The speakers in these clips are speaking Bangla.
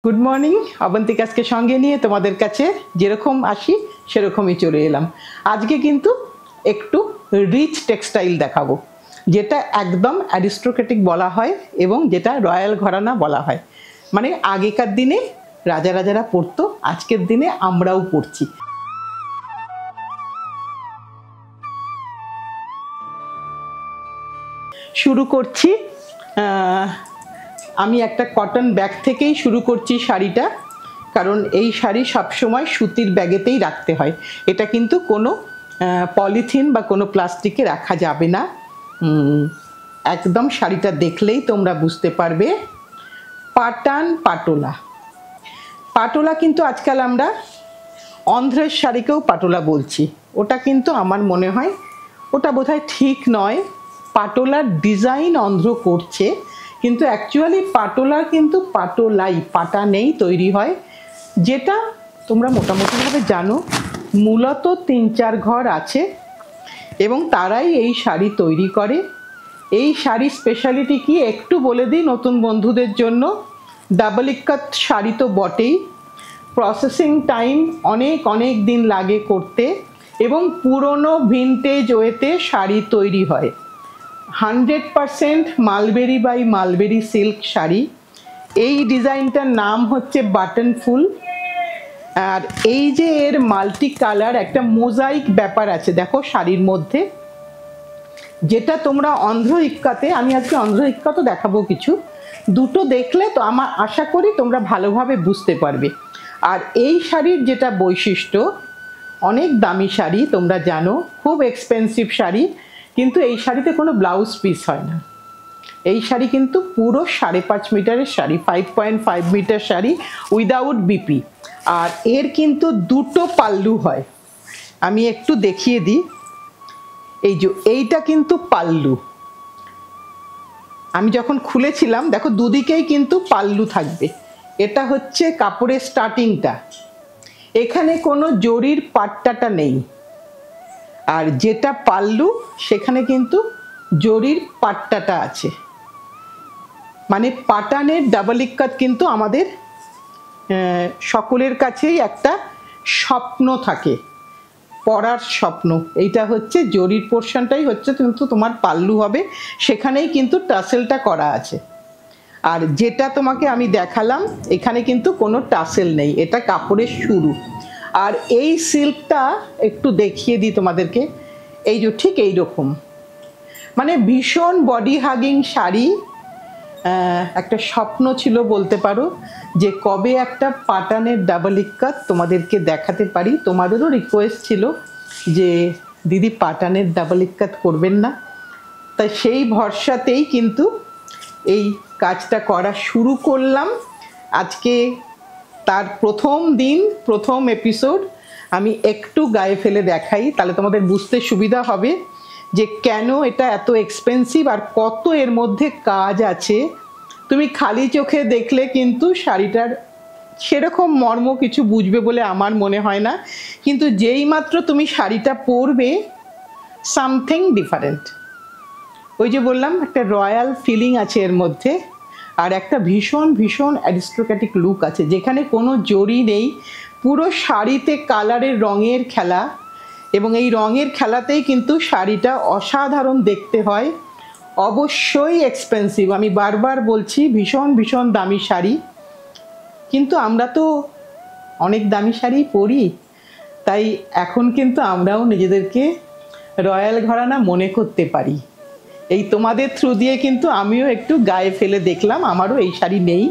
Good morning. অবন্তিকাকে সঙ্গে নিয়ে তোমাদের কাছে যেরকম আসি সেরকমই চলে এলাম। আজকে কিন্তু একটু রিচ টেক্সটাইল দেখাবো, যেটা একদম অ্যারিস্টোক্রেটিক বলা হয় এবং যেটা রয়্যাল ঘরানা বলা হয়। মানে আগেকার দিনে রাজারা পরতো, আজকের দিনে আমরাও পরছি। শুরু করছি, আমি একটা কটন ব্যাগ থেকেই শুরু করছি শাড়িটা, কারণ এই শাড়ি সবসময় সুতির ব্যাগেতেই রাখতে হয়। এটা কিন্তু কোনো পলিথিন বা কোনো প্লাস্টিকে রাখা যাবে না। একদম শাড়িটা দেখলেই তোমরা বুঝতে পারবে। পাটান পাটোলা। পাটোলা কিন্তু আজকাল আমরা অন্ধ্রের শাড়িকেও পাটোলা বলছি। ওটা কিন্তু আমার মনে হয় ওটা বোধহয় ঠিক নয়। পাটোলার ডিজাইন অন্ধ্র করছে, কিন্তু অ্যাকচুয়ালি পাটোলার কিন্তু পাটোলাই পাটানেই তৈরি হয়, যেটা তোমরা মোটামুটিভাবে জানো। মূলত ৩-৪ ঘর আছে এবং তারাই এই শাড়ি তৈরি করে। এই শাড়ির স্পেশালিটি কি একটু বলে দিই নতুন বন্ধুদের জন্য। ডাবল ইক্কাত শাড়ি তো বটেই, প্রসেসিং টাইম অনেক দিন লাগে করতে, এবং পুরনো ভিনটেজ ওয়েতে শাড়ি তৈরি হয়। 100% mulberry by mulberry silk sari. এই ডিজাইনটার নাম হচ্ছে বাটন ফুল। আর এই যে এর মাল্টি কালার একটা মোজাইক ব্যাপার আছে দেখো শাড়ির মধ্যে, যেটা তোমরা অন্ধ্র ইক্কাতে, আমি আজকে অন্ধ্র ইক্কাতও দেখাবো কিছু, দুটো দেখলে তো আমার আশা করি তোমরা ভালোভাবে বুঝতে পারবে। আর এই শাড়ির যেটা বৈশিষ্ট্য, অনেক দামি শাড়ি তোমরা জানো, খুব এক্সপেন্সিভ শাড়ি, কিন্তু এই শাড়িতে কোনো ব্লাউজ পিস হয় না। এই শাড়ি কিন্তু পুরো 5.5 মিটারের sari, 5.5 metre sari without BP. আর এর কিন্তু দুটো পাল্লু হয়, আমি একটু দেখিয়ে দিই। এই যে এইটা কিন্তু পাল্লু, আমি যখন খুলেছিলাম দেখো দুদিকেই কিন্তু পাল্লু থাকবে। এটা হচ্ছে কাপড়ের স্টার্টিংটা, এখানে কোনো জরির পাট্টাটা নেই। আর যেটা পাল্লু সেখানে কিন্তু জরির পাট্টাটা আছে। মানে পাটানের ডাবল ইক্কাত কিন্তু আমাদের সকলের কাছেই একটা স্বপ্ন থাকে, পরার স্বপ্ন। এইটা হচ্ছে জরির পোর্শনটাই হচ্ছে কিন্তু তোমার পাল্লু হবে, সেখানেই কিন্তু টাসেলটা করা আছে। আর যেটা তোমাকে আমি দেখালাম এখানে কিন্তু কোনো টাসেল নেই, এটা কাপড়ের শুরু। আর এই সিল্কটা একটু দেখিয়ে দিই তোমাদেরকে, এই যে ঠিক এইরকম, মানে ভীষণ বডি হাগিং শাড়ি। একটা স্বপ্ন ছিল বলতে পারো যে কবে একটা পাটানের ডাবল ইক্কাত তোমাদেরকে দেখাতে পারি। তোমাদেরও রিকোয়েস্ট ছিল যে দিদি পাটানের ডাবল ইক্কাত করবেন না, তাই সেই ভরসাতেই কিন্তু এই কাজটা করা শুরু করলাম। আজকে তার প্রথম দিন, প্রথম এপিসোড। আমি একটু গায়ে ফেলে দেখাই, তাহলে তোমাদের বুঝতে সুবিধা হবে যে কেন এটা এত এক্সপেন্সিভ আর কত এর মধ্যে কাজ আছে। তুমি খালি চোখে দেখলে কিন্তু শাড়িটার সেরকম মর্ম কিছু বুঝবে বলে আমার মনে হয় না, কিন্তু যেই মাত্র তুমি শাড়িটা পরবে সামথিং ডিফারেন্ট। ওই যে বললাম একটা রয়্যাল ফিলিং আছে এর মধ্যে, আর একটা ভীষণ অ্যারিস্টোক্রেটিক লুক আছে, যেখানে কোনো জরি নেই। পুরো শাড়িতে কালারের রঙের খেলা, এবং এই রঙের খেলাতেই কিন্তু শাড়িটা অসাধারণ দেখতে হয়। অবশ্যই এক্সপেন্সিভ, আমি বারবার বলছি, ভীষণ দামি শাড়ি, কিন্তু আমরা তো অনেক দামি শাড়ি পরি, তাই এখন কিন্তু আমরাও নিজেদেরকে রয়্যাল ঘরানা মনে করতে পারি। এই তোমাদের থ্রু দিয়ে কিন্তু আমিও একটু গায়ে ফেলে দেখলাম, আমারও এই শাড়ি নেই।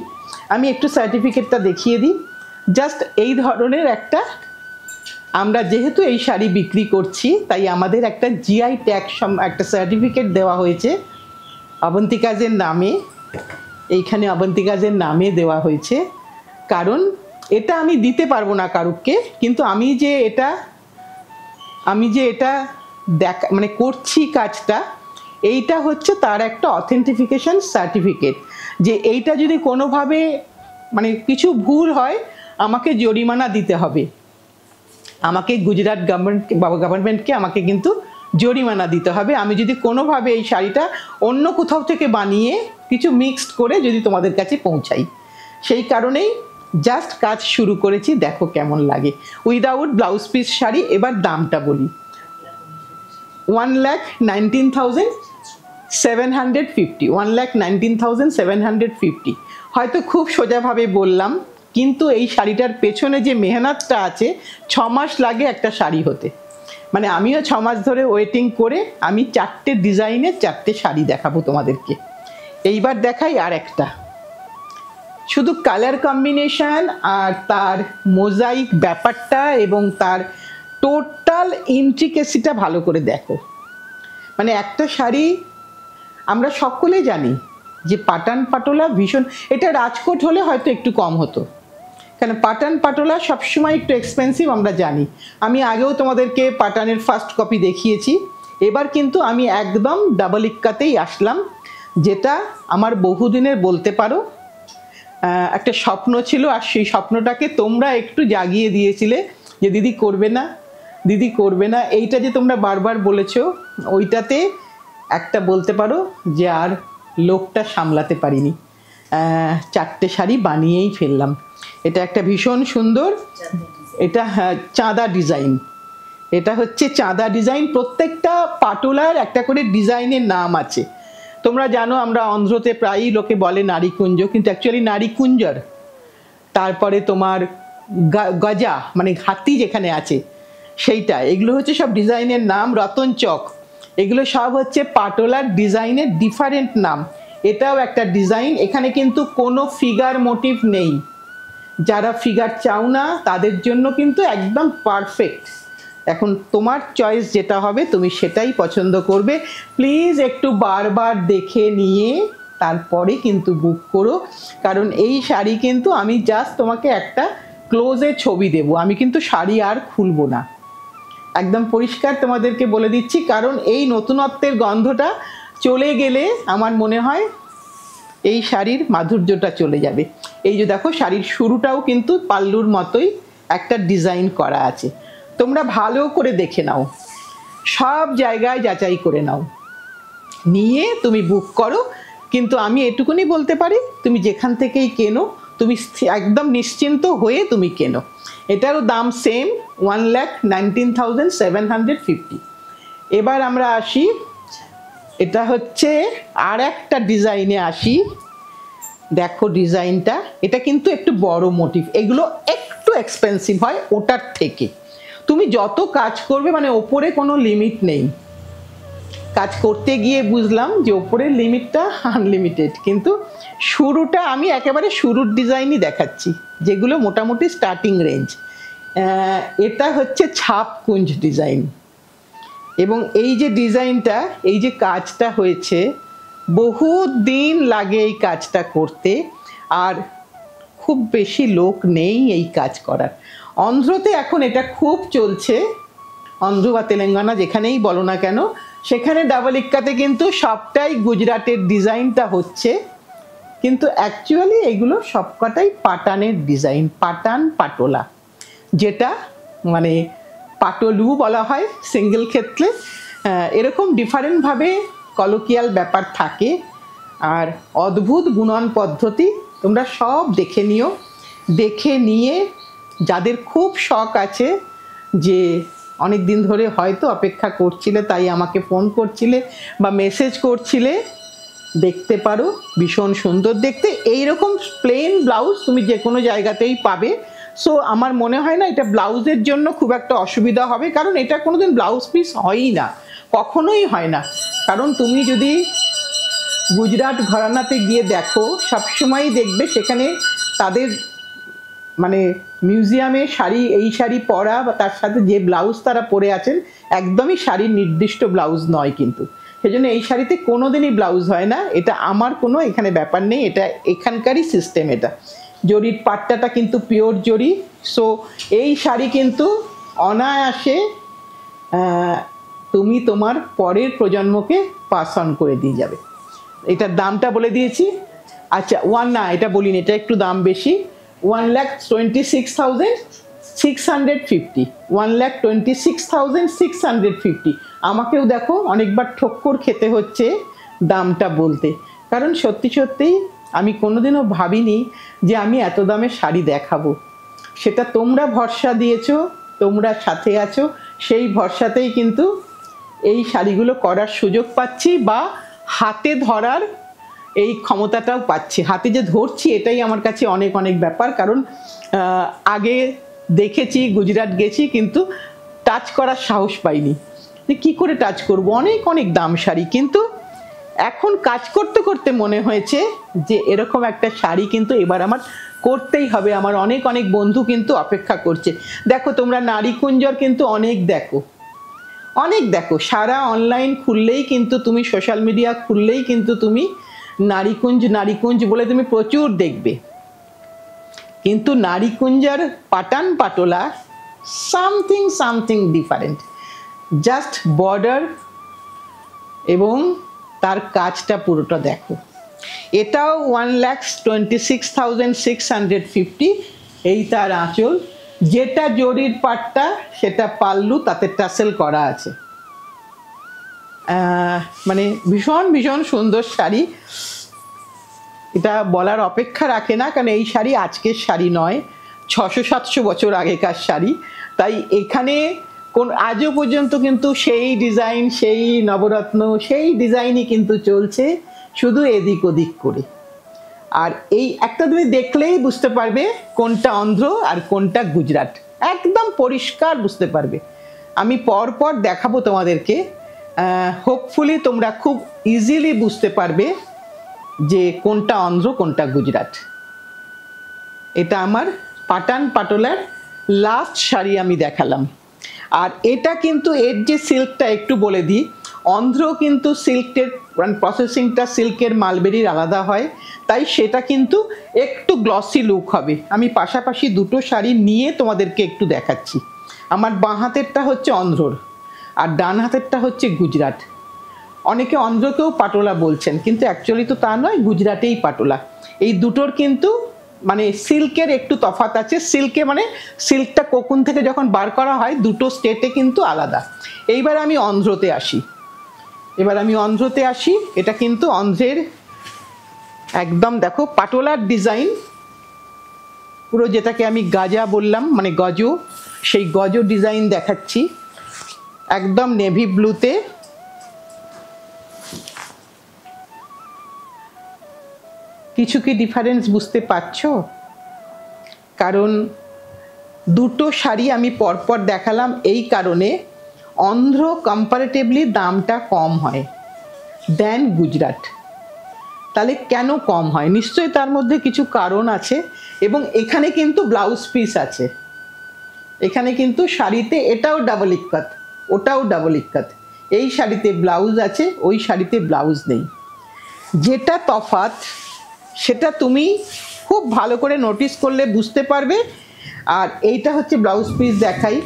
আমি একটু সার্টিফিকেটটা দেখিয়ে দিই। জাস্ট এই ধরনের একটা, আমরা যেহেতু এই শাড়ি বিক্রি করছি তাই আমাদের একটা জিআই ট্যাগ, একটা সার্টিফিকেট দেওয়া হয়েছে অবন্তিকাজের নামে। এইখানে অবন্তিকাজের নামে দেওয়া হয়েছে, কারণ এটা আমি দিতে পারবো না কারুকে, কিন্তু আমি যে এটা মানে করছি কাজটা, এইটা হচ্ছে তার একটা অথেন্টিফিকেশন সার্টিফিকেট, যে এইটা যদি কোনোভাবে মানে কিছু ভুল হয় আমাকে জরিমানা দিতে হবে, আমাকে গুজরাট গভর্নমেন্টকে আমাকে কিন্তু জরিমানা দিতে হবে আমি যদি কোনোভাবে এই শাড়িটা অন্য কোথাও থেকে বানিয়ে কিছু মিক্সড করে যদি তোমাদের কাছে পৌঁছাই। সেই কারণেই জাস্ট কাজ শুরু করেছি, দেখো কেমন লাগে। Without blouse piece sari. এবার দামটা বলি, 1,19,750, 1,19,750। হয়তো খুব সোজাভাবে বললাম, কিন্তু এই শাড়িটার পেছনে যে মেহনতটা আছে, 6 মাস লাগে একটা শাড়ি হতে। মানে আমিও 6 মাস ধরে ওয়েটিং করে আমি 4টে ডিজাইনের 4টে শাড়ি দেখাবো তোমাদেরকে। এইবার দেখাই আর একটা, শুধু কালার কম্বিনেশন আর তার মোজাইক ব্যাপারটা এবং তার টোটাল ইন্ট্রিকেসিটা ভালো করে দেখো। মানে একটা শাড়ি আমরা সকলে জানি যে পাটান পাটোলা ভীষণ, এটা রাজকোট হলে হয়তো একটু কম হতো, কেন পাটান পাটোলা সবসময় একটু এক্সপেন্সিভ আমরা জানি। আমি আগেও তোমাদেরকে পাটানের ফার্স্ট কপি দেখিয়েছি। এবার কিন্তু আমি একদম ডাবল ইক্কাতেই আসলাম, যেটা আমার বহুদিনের বলতে পারো একটা স্বপ্ন ছিল, আর সেই স্বপ্নটাকে তোমরা একটু জাগিয়ে দিয়েছিলে যে দিদি করবে না, দিদি করবে না। এইটা যে তোমরা বারবার বলেছো, ওইটাতে একটা বলতে পারো যে আর লোকটা সামলাতে পারিনি, 4টে শাড়ি বানিয়েই ফেললাম। এটা একটা ভীষণ সুন্দর, এটা চাঁদা ডিজাইন, এটা হচ্ছে চাঁদা ডিজাইন। প্রত্যেকটা পাটোলার একটা করে ডিজাইনের নাম আছে। তোমরা জানো আমরা অন্ধ্রতে প্রায়ই লোকে বলে নারীকুঞ্জ, কিন্তু অ্যাকচুয়ালি নারীকুঞ্জর। তারপরে তোমার গজা মানে হাতি যেখানে আছে সেইটা, এগুলো হচ্ছে সব ডিজাইনের নাম। রতন চক, এগুলো সব হচ্ছে পাটোলার ডিজাইনের ডিফারেন্ট নাম। এটাও একটা ডিজাইন। এখানে কিন্তু কোনো ফিগার মোটিভ নেই। যারা ফিগার চাও না তাদের জন্য কিন্তু একদম পারফেক্ট। এখন তোমার চয়েস যেটা হবে তুমি সেটাই পছন্দ করবে। প্লিজ একটু বারবার দেখে নিয়ে তারপরে কিন্তু বুক করো, কারণ এই শাড়ি কিন্তু আমি জাস্ট তোমাকে একটা ক্লোজে ছবি দেব, আমি কিন্তু শাড়ি আর খুলবো না, একদম পরিষ্কার তোমাদেরকে বলে দিচ্ছি। কারণ এই নতুনত্বের গন্ধটা চলে গেলে আমার মনে হয় এই শাড়ির মাধুর্যটা চলে যাবে। এই যে দেখো শাড়ির শুরুটাও কিন্তু পাল্লুর মতোই একটা ডিজাইন করা আছে। তোমরা ভালো করে দেখে নাও, সব জায়গায় যাচাই করে নাও, নিয়ে তুমি বুক করো। কিন্তু আমি এটুকুনি বলতে পারি, তুমি যেখান থেকেই কেনো তুমি একদম নিশ্চিন্ত হয়ে তুমি কেনো। এটারও দাম সেম, 1,19,750। এবার আমরা আসি, এটা হচ্ছে আর একটা ডিজাইনে আসি। দেখো ডিজাইনটা, এটা কিন্তু একটু বড় মোটিভ, এগুলো একটু এক্সপেন্সিভ হয় ওটার থেকে। তুমি যত কাজ করবে, মানে ওপরে কোনো লিমিট নেই। কাজ করতে গিয়ে বুঝলাম যে ওপরের লিমিটটা আনলিমিটেড, কিন্তু শুরুটা আমি একেবারে শুরুর ডিজাইনই দেখাচ্ছি, যেগুলো মোটামুটি স্টার্টিং রেঞ্জ। এটা হচ্ছে ছাপ কুঞ্জ ডিজাইন, এবং এই যে ডিজাইনটা, এই যে কাজটা হয়েছে, বহু দিন লাগে এই কাজটা করতে, আর খুব বেশি লোক নেই এই কাজ করার। অন্ধ্রতে এখন এটা খুব চলছে, অন্ধ্র বা তেলেঙ্গানা যেখানেই বলো না কেন, সেখানে ডাবল ইক্কাতে কিন্তু সবটাই গুজরাটের ডিজাইনটা হচ্ছে, কিন্তু অ্যাকচুয়ালি এগুলো সবকটাই পাটানের ডিজাইন, পাটান পাটোলা, যেটা মানে পাটলু বলা হয় সিঙ্গেল ক্ষেত্রে। এরকম ডিফারেন্টভাবে কলোকিয়াল ব্যাপার থাকে, আর অদ্ভুত বুনন পদ্ধতি। তোমরা সব দেখে নিও, দেখে নিয়ে যাদের খুব শখ আছে, যে অনেক দিন ধরে হয়তো অপেক্ষা করছিলে, তাই আমাকে ফোন করছিলে বা মেসেজ করছিলে, দেখতে পারো, ভীষণ সুন্দর দেখতে। এইরকম প্লেন ব্লাউজ তুমি যে কোনো জায়গাতেই পাবে। সো আমার মনে হয় না এটা ব্লাউজের জন্য খুব একটা অসুবিধা হবে, কারণ এটা কোনোদিন ব্লাউজ পিস হয়ই না, কখনোই হয় না। কারণ তুমি যদি গুজরাট ঘরানাতে গিয়ে দেখো, সবসময়ই দেখবে সেখানে তাদের মানে মিউজিয়ামে শাড়ি, এই শাড়ি পরা বা তার সাথে যে ব্লাউজ তারা পরে আছেন, একদমই শাড়ির নির্দিষ্ট ব্লাউজ নয়, কিন্তু সেজন্য এই শাড়িতে কোনোদিনই ব্লাউজ হয় না। এটা আমার কোনো এখানে ব্যাপার নেই, এটা এখানকারই সিস্টেম। এটা জরির পাট্টাটা কিন্তু পিওর জরি। সো এই শাড়ি কিন্তু অনায়াসে তুমি তোমার পরের প্রজন্মকে পাস অন করে দিয়ে যাবে। এটার দামটা বলে দিয়েছি। আচ্ছা, না এটা বলিনি, এটা একটু দাম বেশি, 1,26,650, 1,26,650। আমাকেও দেখো অনেকবার ঠক্কর খেতে হচ্ছে দামটা বলতে, কারণ সত্যি সত্যিই আমি কোনোদিনও ভাবিনি যে আমি এত দামে শাড়ি দেখাবো। সেটা তোমরা ভরসা দিয়েছো, তোমরা সাথে আছো, সেই ভরসাতেই কিন্তু এই শাড়িগুলো করার সুযোগ পাচ্ছি বা হাতে ধরার এই ক্ষমতাটাও পাচ্ছি। হাতে যে ধরছি এটাই আমার কাছে অনেক অনেক ব্যাপার, কারণ আগে দেখেছি, গুজরাট গেছি, কিন্তু টাচ করার সাহস পাইনি যে কী করে টাচ করব, অনেক অনেক দাম শাড়ি। কিন্তু এখন কাজ করতে করতে মনে হয়েছে যে এরকম একটা শাড়ি কিন্তু এবার আমার করতেই হবে। আমার অনেক অনেক বন্ধু কিন্তু অপেক্ষা করছে। দেখো তোমরা নারীকুঞ্জর কিন্তু অনেক দেখো, সারা অনলাইন খুললেই কিন্তু তুমি, সোশ্যাল মিডিয়া খুললেই কিন্তু তুমি নারীকুঞ্জ বলে তুমি প্রচুর দেখবে। কিন্তু নারীকুঞ্জের Patan Patola something different. Just border এবং তার কাজটা পুরোটা দেখো। এটাও 1,26,650, এই তার আঁচল। যেটা জরির পাটটা সেটা পাল্লু, তাতে টাসেল করা আছে। মানে ভীষণ ভীষণ সুন্দর শাড়ি, এটা বলার অপেক্ষা রাখে না, কারণ এই শাড়ি আজকের শাড়ি নয়, 600-700 বছর আগেকার শাড়ি। তাই এখানে আজও পর্যন্ত কিন্তু সেই ডিজাইন, সেই নবরত্ন, সেই ডিজাইনই কিন্তু চলছে, শুধু এদিক ওদিক করে। আর এই একটা তুমি দেখলেই বুঝতে পারবে কোনটা অন্ধ্র আর কোনটা গুজরাট, একদম পরিষ্কার বুঝতে পারবে। আমি পরপর দেখাবো তোমাদেরকে, হোপফুলি তোমরা খুব ইজিলি বুঝতে পারবে যে কোনটা অন্ধ্র কোনটা গুজরাট। এটা আমার পাটান পাটোলার লাস্ট শাড়ি আমি দেখালাম। আর এটা কিন্তু এর যে সিল্কটা একটু বলে দিই, অন্ধ্র কিন্তু সিল্কের প্রসেসিংটা সিল্কের মালবেরির আলাদা হয়, তাই সেটা কিন্তু একটু গ্লসি লুক হবে। আমি পাশাপাশি দুটো শাড়ি নিয়ে তোমাদেরকে একটু দেখাচ্ছি। আমার বাঁ হাতেরটা হচ্ছে অন্ধ্রর আর ডান হাতেরটা হচ্ছে গুজরাট। অনেকে অন্ধ্রকেও পাটোলা বলছেন, কিন্তু অ্যাকচুয়ালি তো তা নয়, গুজরাটেই পাটোলা। এই দুটোর কিন্তু মানে সিল্কের একটু তফাৎ আছে। সিল্কে মানে সিল্কটা কোকুন থেকে যখন বার করা হয় দুটো স্টেটে কিন্তু আলাদা। এইবার আমি অন্ধ্রতে আসি। এটা কিন্তু অন্ধ্রের একদম দেখো পাটোলার ডিজাইন পুরো, যেটাকে আমি গাজা বললাম, মানে গজ, সেই গজ ডিজাইন দেখাচ্ছি একদম নেভি ব্লুতে। কিছু কি ডিফারেন্স বুঝতে পারছো? কারণ দুটো শাড়ি আমি পরপর দেখালাম এই কারণে, অন্ধ্র কম্পারেটিভলি দামটা কম হয় দেন গুজরাট। তাহলে কেন কম হয়? নিশ্চয়ই তার মধ্যে কিছু কারণ আছে। এবং এখানে কিন্তু ব্লাউজ পিস আছে, এখানে কিন্তু শাড়িতে এটাও ডাবল ইক্কাত, ওটাও ডাবল ইক্কাত। এই শাড়িতে ব্লাউজ আছে, ওই শাড়িতে ব্লাউজ নেই। যেটা তফাৎ সেটা তুমি খুব ভালো করে নোটিস করলে বুঝতে পারবে। আর এইটা হচ্ছে ব্লাউজ পিস দেখাই।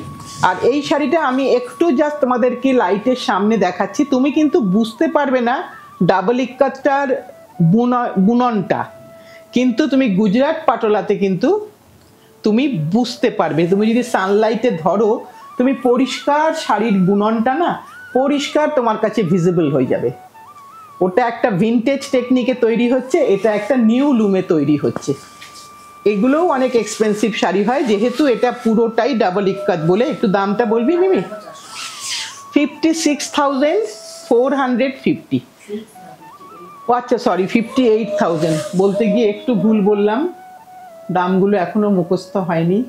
আর এই শাড়িটা আমি একটু জাস্ট তোমাদেরকে লাইটের সামনে দেখাচ্ছি, তুমি কিন্তু বুঝতে পারবে না ডাবল ইক্কাতটার বুননটা, কিন্তু তুমি গুজরাট পাটোলাতে কিন্তু তুমি বুঝতে পারবে। তুমি যদি সানলাইটে ধরো, তুমি পরিষ্কার শাড়ির বুননটা না পরিষ্কার তোমার কাছে ভিজিবল হয়ে যাবে। ওটা একটা ভিনটেজ টেকনিকে তৈরি হচ্ছে, এটা একটা নিউ লুমে তৈরি হচ্ছে। এগুলোও অনেক এক্সপেন্সিভ শাড়ি হয়, যেহেতু এটা পুরোটাই ডাবল ইক্কাত বলে। একটু দামটা বলবি মিমি? 56,450। ও আচ্ছা, সরি, 58,000 বলতে গিয়ে একটু ভুল বললাম। দামগুলো এখনো মুখস্থ হয়নি,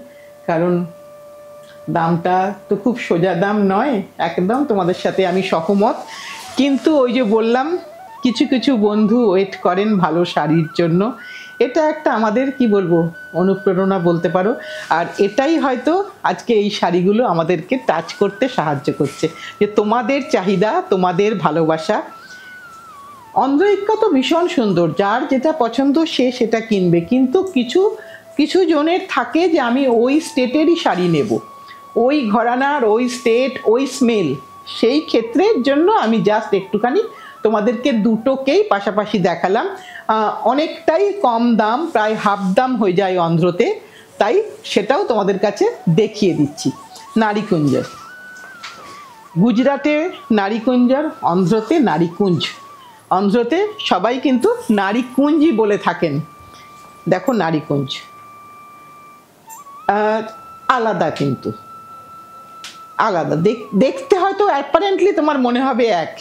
কারণ দামটা তো খুব সোজা দাম নয়, একদম তোমাদের সাথে আমি সহমত। কিন্তু ওই যে বললাম, কিছু কিছু বন্ধু ওয়েট করেন ভালো শাড়ির জন্য। এটা একটা আমাদের কি বলবো, অনুপ্রেরণা বলতে পারো। আর এটাই হয়তো আজকে এই শাড়িগুলো আমাদেরকে টাচ করতে সাহায্য করছে, যে তোমাদের চাহিদা, তোমাদের ভালোবাসা। অন্ধ্র ইক্কা তো ভীষণ সুন্দর, যার যেটা পছন্দ সে সেটা কিনবে। কিন্তু কিছু জনের থাকে যে আমি ওই স্টেটেরই শাড়ি নেব, ওই ঘরানার, ওই স্টেট, ওই স্মেল। সেই ক্ষেত্রের জন্য আমি জাস্ট একটুখানি তোমাদেরকে দুটোকেই পাশাপাশি দেখালাম। অনেকটাই কম দাম, প্রায় হাফ দাম হয়ে যায় অন্ধ্রতে, তাই সেটাও তোমাদের কাছে দেখিয়ে দিচ্ছি। নারীকুঞ্জের, গুজরাটে নারীকুঞ্জর, অন্ধ্রতে নারীকুঞ্জ। অন্ধ্রতে সবাই কিন্তু নারীকুঞ্জই বলে থাকেন। দেখো নারীকুঞ্জ আলাদা, কিন্তু আলাদা দেখতে হয়তো অ্যাপারেন্টলি তোমার মনে হবে এক,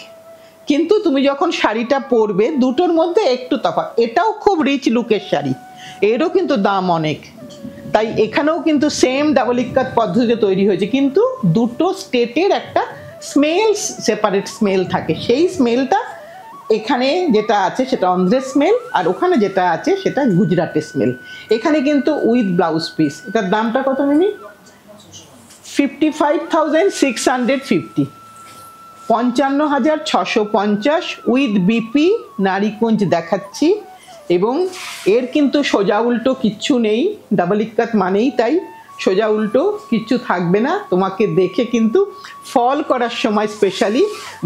কিন্তু তুমি যখন শাড়িটা পরবে দুটোর মধ্যে একটু তফাৎ। এটাও খুব রিচ লুকের শাড়ি, এরও কিন্তু দাম অনেক। তাই এখানেও কিন্তু সেম ডাবল ইক্কাত পদ্ধতিতে তৈরি হয়েছে, কিন্তু দুটো স্টেটের একটা স্মেল, সেপারেট স্মেল থাকে। সেই স্মেলটা এখানে যেটা আছে সেটা অন্ধ্রের স্মেল, আর ওখানে যেটা আছে সেটা গুজরাটের স্মেল। এখানে কিন্তু উইথ ব্লাউজ পিস। এটার দামটা কত মিনি? 55,650, 55,650 উইথ বিপি নারীকুঞ্জ দেখাচ্ছি। এবং এর কিন্তু সোজা উল্টো কিচ্ছু নেই, ডাবল ইক্কাত মানেই তাই সোজা উল্টো কিচ্ছু থাকবে না। তোমাকে দেখে কিন্তু ফল করার সময় স্পেশালি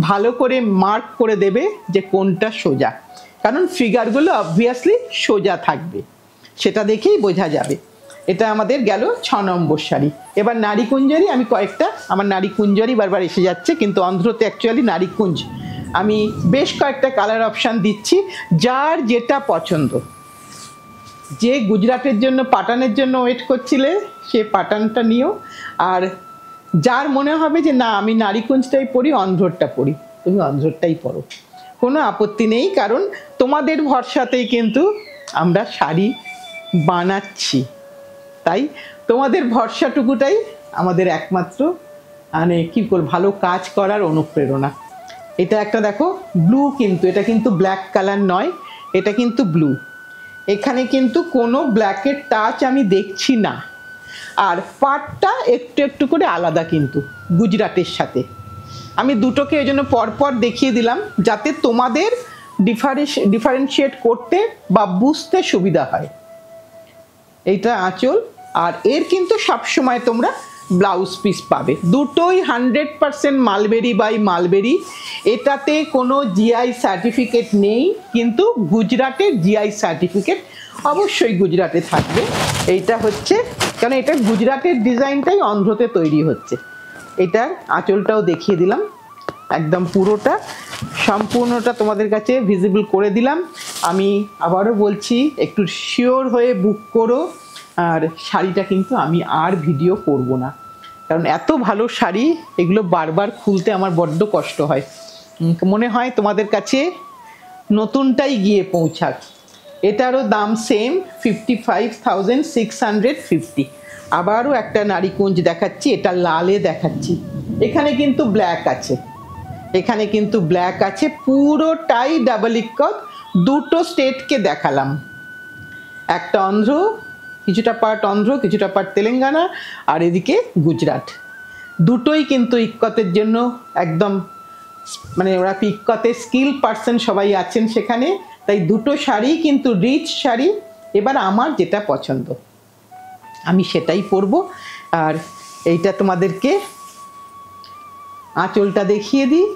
ভালো করে মার্ক করে দেবে যে কোনটা সোজা, কারণ ফিগারগুলো অবভিয়াসলি সোজা থাকবে, সেটা দেখেই বোঝা যাবে। এটা আমাদের গেল 6 নম্বর শাড়ি। এবার নারীকুঞ্জেরই আমি কয়েকটা, আমার নারীকুঞ্জেরই বারবার এসে যাচ্ছে, কিন্তু অন্ধ্রতে অ্যাকচুয়ালি নারীকুঞ্জ। আমি বেশ কয়েকটা কালার অপশান দিচ্ছি, যার যেটা পছন্দ। যে গুজরাটের জন্য পাটানের জন্য ওয়েট করছিলে সে পাটানটা নিও, আর যার মনে হবে যে না আমি নারীকুঞ্জটাই পরি, অন্ধ্রটা পরি, তুমি অন্ধ্রটাই পরো, কোনো আপত্তি নেই। কারণ তোমাদের ভরসাতেই কিন্তু আমরা শাড়ি বানাচ্ছি, তাই তোমাদের ভরসাটুকুটাই আমাদের একমাত্র মানে কী করব ভালো কাজ করার অনুপ্রেরণা। এটা একটা দেখো ব্লু, কিন্তু এটা কিন্তু ব্ল্যাক কালার নয়, এটা কিন্তু ব্লু। এখানে কিন্তু কোনো ব্ল্যাকের টাচ আমি দেখছি না, আর পাটটা একটু একটু করে আলাদা কিন্তু গুজরাটের সাথে। আমি দুটোকে এই জন্য পরপর দেখিয়ে দিলাম যাতে তোমাদের ডিফারেন্সিয়েট করতে বা বুঝতে সুবিধা হয়। এইটা আঁচল, আর এর কিন্তু সবসময় তোমরা ব্লাউজ পিস পাবে। দুটোই 100% মালবেরি বাই মালবেরি। এটাতে কোনো জিআই সার্টিফিকেট নেই, কিন্তু গুজরাটের জিআই সার্টিফিকেট অবশ্যই গুজরাটে থাকবে। এইটা হচ্ছে কারণ এটা গুজরাটের ডিজাইনটাই অন্ধ্রতে তৈরি হচ্ছে। এটার আঁচলটাও দেখিয়ে দিলাম, একদম পুরোটা সম্পূর্ণটা তোমাদের কাছে ভিজিবল করে দিলাম। আমি আবারও বলছি একটু শিওর হয়ে বুক করো, আর শাড়িটা কিন্তু আমি আর ভিডিও করব না, কারণ এত ভালো শাড়ি এগুলো বারবার খুলতে আমার বড্ড কষ্ট হয়। মনে হয় তোমাদের কাছে নতুনটাই গিয়ে পৌঁছাক। এটারও দাম সেম 55,650। আবারও একটা নারীকুঞ্জ দেখাচ্ছি, এটা লালে দেখাচ্ছি। এখানে কিন্তু ব্ল্যাক আছে, এখানে কিন্তু ব্ল্যাক আছে, পুরোটাই ডাবল ইক্কত। দুটো স্টেটকে দেখালাম, একটা অন্ধ্র, কিছুটা পার্ট অন্ধ্র, কিছুটা পার্ট তেলেঙ্গানা, আর এদিকে গুজরাট। দুটোই কিন্তু ইক্কতের জন্য একদম মানে ওরা ইক্কতের স্কিল পার্সন সবাই আছেন সেখানে, তাই দুটো শাড়ি কিন্তু রিচ শাড়ি। এবার আমার যেটা পছন্দ আমি সেটাই পরবো। আর এইটা তোমাদেরকে আঁচলটা দেখিয়ে দিই,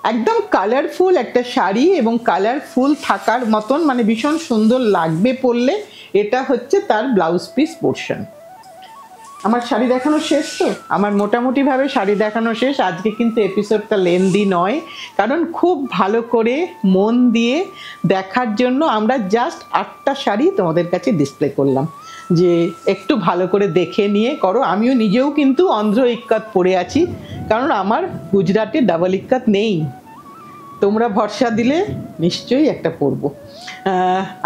একদম কালারফুল একটা শাড়ি, এবং কালারফুল থাকার মতন মানে ভীষণ সুন্দর লাগবে পরলে। এটা হচ্ছে তার ব্লাউজ পিস পোর্শন। আমার শাড়ি দেখানো শেষ তো, আমার মোটামুটিভাবে শাড়ি দেখানো শেষ। আজকে কিন্তু এপিসোডটা লেন্দি নয়, কারণ খুব ভালো করে মন দিয়ে দেখার জন্য আমরা জাস্ট 8টা শাড়ি তোমাদের কাছে ডিসপ্লে করলাম, যে একটু ভালো করে দেখে নিয়ে করো। আমিও নিজেও কিন্তু অন্ধ্র ইক্কাত পরে আছি, কারণ আমার গুজরাটে ডাবল ইক্কাত নেই। তোমরা ভরসা দিলে নিশ্চয়ই একটা পরবো।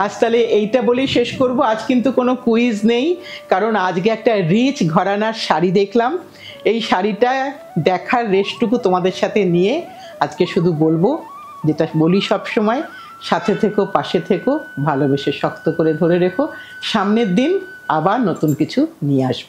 আজ তাহলে এইটা বলেই শেষ করব। আজ কিন্তু কোনো কুইজ নেই, কারণ আজকে একটা রিচ ঘরানার শাড়ি দেখলাম। এই শাড়িটা দেখার রেস্টটুকু তোমাদের সাথে নিয়ে আজকে শুধু বলবো যেটা বলি সব সময়, সাথে থেকো, পাশে থেকো, ভালোবেসে শক্ত করে ধরে রেখো। সামনের দিন আবার নতুন কিছু নিয়ে আসবো।